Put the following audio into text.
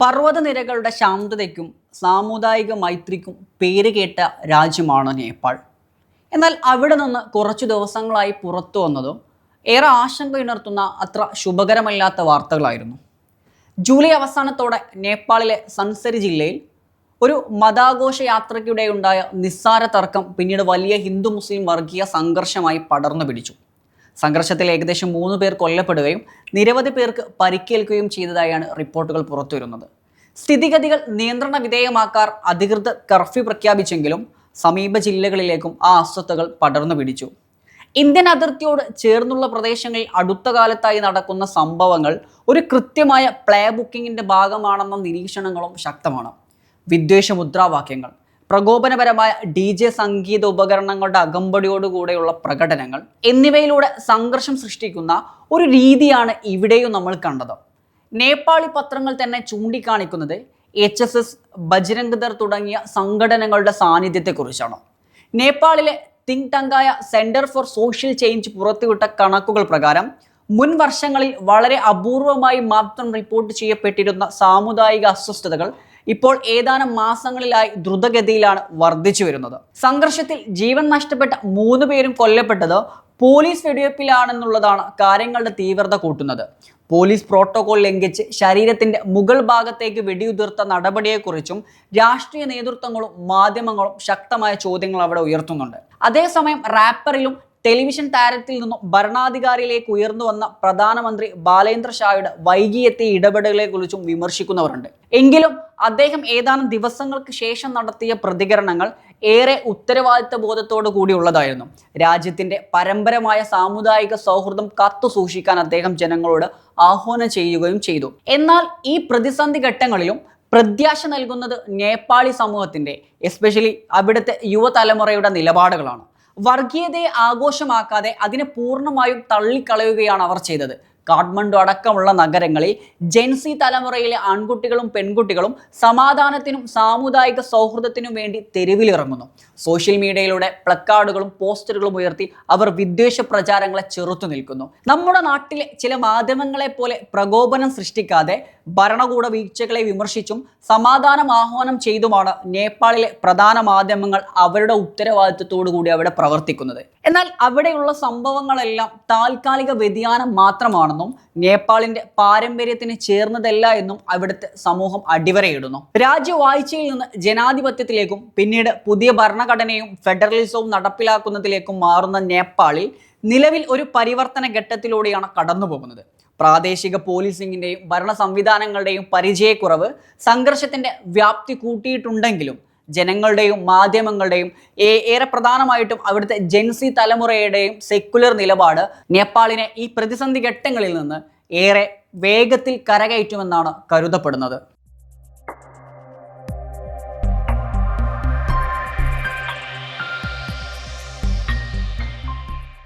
പർവ്വതനിരകളുടെ ശാന്തതയ്ക്കും സാമുദായിക മൈത്രിക്കും പേരുകേട്ട രാജ്യമാണ് നേപ്പാൾ. എന്നാൽ അവിടെ നിന്ന് കുറച്ചു ദിവസങ്ങളായി പുറത്തു വന്നതും ഏറെ ആശങ്കയുണർത്തുന്ന അത്ര ശുഭകരമല്ലാത്ത വാർത്തകളായിരുന്നു. ജൂലൈ അവസാനത്തോടെ നേപ്പാളിലെ സൻസരി ജില്ലയിൽ ഒരു മതാഘോഷ യാത്രയ്ക്കിടെ ഉണ്ടായ നിസ്സാര തർക്കം പിന്നീട് വലിയ ഹിന്ദു മുസ്ലിം വർഗീയ സംഘർഷമായി പടർന്നു പിടിച്ചു. സംഘർഷത്തിൽ ഏകദേശം 3 പേർ കൊല്ലപ്പെടുകയും നിരവധി പേർക്ക് പരിക്കേൽക്കുകയും ചെയ്തതായാണ് റിപ്പോർട്ടുകൾ പുറത്തുവരുന്നത്. സ്ഥിതിഗതികൾ നിയന്ത്രണ വിധേയമാക്കാൻ അധികൃതർ കർഫ്യൂ പ്രഖ്യാപിച്ചെങ്കിലും സമീപ ജില്ലകളിലേക്കും ആ അസ്വസ്ഥതകൾ പടർന്നു പിടിച്ചു. ഇന്ത്യൻ അതിർത്തിയോട് ചേർന്നുള്ള പ്രദേശങ്ങളിൽ അടുത്ത കാലത്തായി നടക്കുന്ന സംഭവങ്ങൾ ഒരു കൃത്യമായ പ്ലേ ബുക്കിങ്ങിന്റെ ഭാഗമാണെന്ന നിരീക്ഷണങ്ങളും ശക്തമാണ്. വിദ്വേഷ മുദ്രാവാക്യങ്ങൾ, പ്രകോപനപരമായ DJ സംഗീത ഉപകരണങ്ങളുടെ അകമ്പടിയോടുകൂടെയുള്ള പ്രകടനങ്ങൾ എന്നിവയിലൂടെ സംഘർഷം സൃഷ്ടിക്കുന്ന ഒരു രീതിയാണ് ഇവിടെയും നമ്മൾ കണ്ടത്. നേപ്പാളി പത്രങ്ങൾ തന്നെ ചൂണ്ടിക്കാണിക്കുന്നത് HSS, ബജ്രംഗ് ദൾ തുടങ്ങിയ സംഘടനകളുടെ സാന്നിധ്യത്തെക്കുറിച്ചാണ്. നേപ്പാളിലെ തിങ്ക് ടാങ്കായ സെന്റർ ഫോർ സോഷ്യൽ ചേഞ്ച് പുറത്തുവിട്ട കണക്കുകൾ പ്രകാരം മുൻ വർഷങ്ങളിൽ വളരെ അപൂർവമായി മാത്രം റിപ്പോർട്ട് ചെയ്യപ്പെട്ടിരുന്ന സാമുദായിക അസ്വസ്ഥതകൾ ഇപ്പോൾ ഏതാനും മാസങ്ങളിലായി ദ്രുതഗതിയിലാണ് വർദ്ധിച്ചു വരുന്നത്. സംഘർഷത്തിൽ ജീവൻ നഷ്ടപ്പെട്ട 3 പേരും കൊല്ലപ്പെട്ടത് പോലീസ് വെടിവെപ്പിലാണെന്നുള്ളതാണ് കാര്യങ്ങളുടെ തീവ്രത കൂട്ടുന്നത്. പോലീസ് പ്രോട്ടോകോൾ ലംഘിച്ച് ശരീരത്തിന്റെ മുകൾ ഭാഗത്തേക്ക് വെടിയുതിർത്ത നടപടിയെക്കുറിച്ചും രാഷ്ട്രീയ നേതൃത്വങ്ങളും മാധ്യമങ്ങളും ശക്തമായ ചോദ്യങ്ങൾ അവിടെ ഉയർത്തുന്നുണ്ട്. അതേസമയം റാപ്പറിലും ടെലിവിഷൻ താരത്തിൽ നിന്നും ഭരണാധികാരിയിലേക്ക് ഉയർന്നു വന്ന പ്രധാനമന്ത്രി ബാലേന്ദ്ര ഷായുടെ വൈകിയെത്തിയ ഇടപെടലുകളെ കുറിച്ചും വിമർശിക്കുന്നവരുണ്ട്. എങ്കിലും അദ്ദേഹം ഏതാനും ദിവസങ്ങൾക്ക് ശേഷം നടത്തിയ പ്രതികരണങ്ങൾ ഏറെ ഉത്തരവാദിത്ത ബോധത്തോടു കൂടിയുള്ളതായിരുന്നു. രാജ്യത്തിന്റെ പരമ്പരമായ സാമുദായിക സൗഹൃദം കാത്തു സൂക്ഷിക്കാൻ അദ്ദേഹം ജനങ്ങളോട് ആഹ്വാനം ചെയ്യുകയും ചെയ്തു. എന്നാൽ ഈ പ്രതിസന്ധി ഘട്ടങ്ങളിലും പ്രത്യാശ നൽകുന്നത് നേപ്പാളി സമൂഹത്തിന്റെ, എസ്പെഷ്യലി അവിടുത്തെ യുവതലമുറയുടെ നിലപാടുകളാണ്. വർഗീയതയെ ആഘോഷമാക്കാതെ അതിനെ പൂർണ്ണമായും തള്ളിക്കളയുകയാണ് അവർ ചെയ്തത്. കാഠ്മണ്ഡു അടക്കമുള്ള നഗരങ്ങളിൽ ജെൻസി തലമുറയിലെ ആൺകുട്ടികളും പെൺകുട്ടികളും സമാധാനത്തിനും സാമുദായിക സൗഹൃദത്തിനും വേണ്ടി തെരുവിലിറങ്ങുന്നു. സോഷ്യൽ മീഡിയയിലൂടെ പ്ലക്കാർഡുകളും പോസ്റ്ററുകളും ഉയർത്തി അവർ വിദ്വേഷ പ്രചാരങ്ങളെ ചെറുത്തു നിൽക്കുന്നു. നമ്മുടെ നാട്ടിലെ ചില മാധ്യമങ്ങളെ പോലെ പ്രകോപനം സൃഷ്ടിക്കാതെ ഭരണകൂട വീഴ്ചകളെ വിമർശിച്ചും സമാധാനം ആഹ്വാനം ചെയ്തുമാണ് നേപ്പാളിലെ പ്രധാന മാധ്യമങ്ങൾ അവരുടെ ഉത്തരവാദിത്വത്തോടു കൂടി അവിടെ പ്രവർത്തിക്കുന്നത്. എന്നാൽ അവിടെയുള്ള സംഭവങ്ങളെല്ലാം താൽക്കാലിക വ്യതിയാനം മാത്രമാണെന്നും നേപ്പാളിന്റെ പാരമ്പര്യത്തിന് ചേർന്നതല്ല എന്നും അവിടുത്തെ സമൂഹം അടിവരയിടുന്നു. രാജ്യവാഴ്ചയിൽ നിന്ന് ജനാധിപത്യത്തിലേക്കും പിന്നീട് പുതിയ ഭരണഘടനയും ഫെഡറലിസവും നടപ്പിലാക്കുന്നതിലേക്കും മാറുന്ന നേപ്പാളിൽ നിലവിൽ ഒരു പരിവർത്തന ഘട്ടത്തിലൂടെയാണ് കടന്നുപോകുന്നത്. പ്രാദേശിക പോലീസിംഗിന്റെയും ഭരണ സംവിധാനങ്ങളുടെയും പരിചയക്കുറവ് സംഘർഷത്തിന്റെ വ്യാപ്തി കൂട്ടിയിട്ടുണ്ടെങ്കിലും ജനങ്ങളുടെയും മാധ്യമങ്ങളുടെയും ഏറെ പ്രധാനമായിട്ടും അവിടുത്തെ ജെൻസി തലമുറയുടെയും സെക്കുലർ നിലപാട് നേപ്പാളിനെ ഈ പ്രതിസന്ധി ഘട്ടങ്ങളിൽ നിന്ന് ഏറെ വേഗത്തിൽ കരകയറ്റുമെന്നാണ് കരുതപ്പെടുന്നത്.